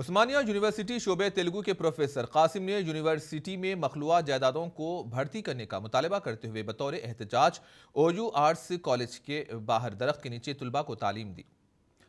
उस्मानिया university शोबे तेलुगु के professor Qasim ने यूनिवर्सिटी में मखलूआ जायदादों को भर्ती करने का मुतालबा करते हुए बतौर एहतजाज ओयू आर्ट्स कॉलेज के बाहर दरख्त के नीचे तुलबा को तालीम दी।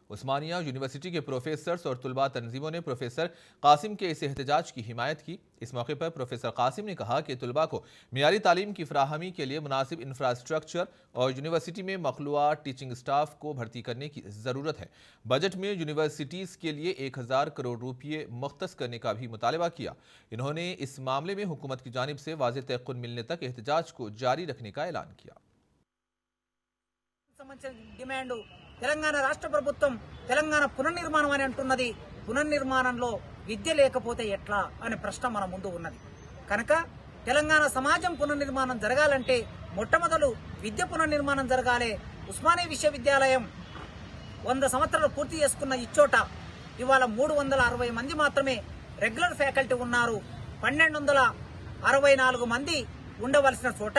उस्मानिया यूनिवर्सिटी के प्रोफेसर्स और तुलबा तंजीमों ने प्रोफेसर कासिम के इस एहतजाज की हिमायत की। इस मौके पर प्रोफेसर कासिम ने कहा कि तुलबा को मियारी तालीम की फराहमी के लिए मुनासिब इंफ्रास्ट्रक्चर और यूनिवर्सिटी में मखलूआ टीचिंग स्टाफ को भर्ती करने की ज़रूरत है। बजट में यूनिवर्सिटीज़ के लिए 1000 करोड़ रुपये मुख्तस करने का भी मुतालबा किया। इन्होंने इस मामले में हुकूमत की जानिब से वाज़ेह तयक़ुन मिलने तक एहतजाज को जारी रखने का ऐलान किया। తెలంగాణ రాష్ట్ర ప్రభుత్వం తెలంగాణ పునర్నిర్మాణం అని అంటున్నది. పునర్నిర్మాణంలో విద్య లేకపోతే ఎట్లా అనే ప్రశ్న మన ముందు ఉన్నది. కనుక తెలంగాణ సమాజం పునర్నిర్మాణం జరగాలంటే మొట్టమొదలు విద్య పునర్నిర్మాణం జరగాలి. ఉస్మానియా విశ్వవిద్యాలయం 100 సంవత్సరాలు పూర్తి చేసుకున్న ఇచ్చోట ఇవాళ 360 మంది మాత్రమే రెగ్యులర్ ఫ్యాకల్టీ ఉన్నారు. 1264 మంది ఉండవలసిన చోట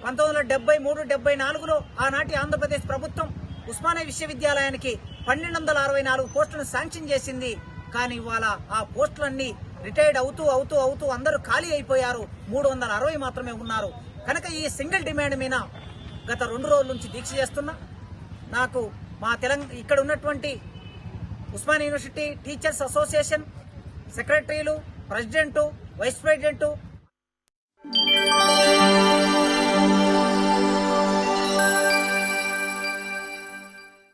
1973-74లో ఆనాటి ఆంధ్రప్రదేశ్ ప్రభుత్వం ఉస్మానియా విశ్వవిద్యాలయానికి 1264 పోస్టులను శాంక్షన్ చేసింది. కానీ ఇవాళ ఆ పోస్టులన్నీ రిటైర్డ్ అవుతూ అందరూ ఖాళీ అయిపోయారు. 360 మాత్రమే ఉన్నారు. కనుక ఈ సింగిల్ డిమాండ్ మీద గత 2 రోజుల నుంచి దీక్ష చేస్తున్నా. నాకు మా ఇక్కడ ఉన్నటువంటి ఉస్మానియా యూనివర్సిటీ టీచర్స్ అసోసియేషన్ సెక్రటరీలు, ప్రెసిడెంట్, వైస్ ప్రెసిడెంట్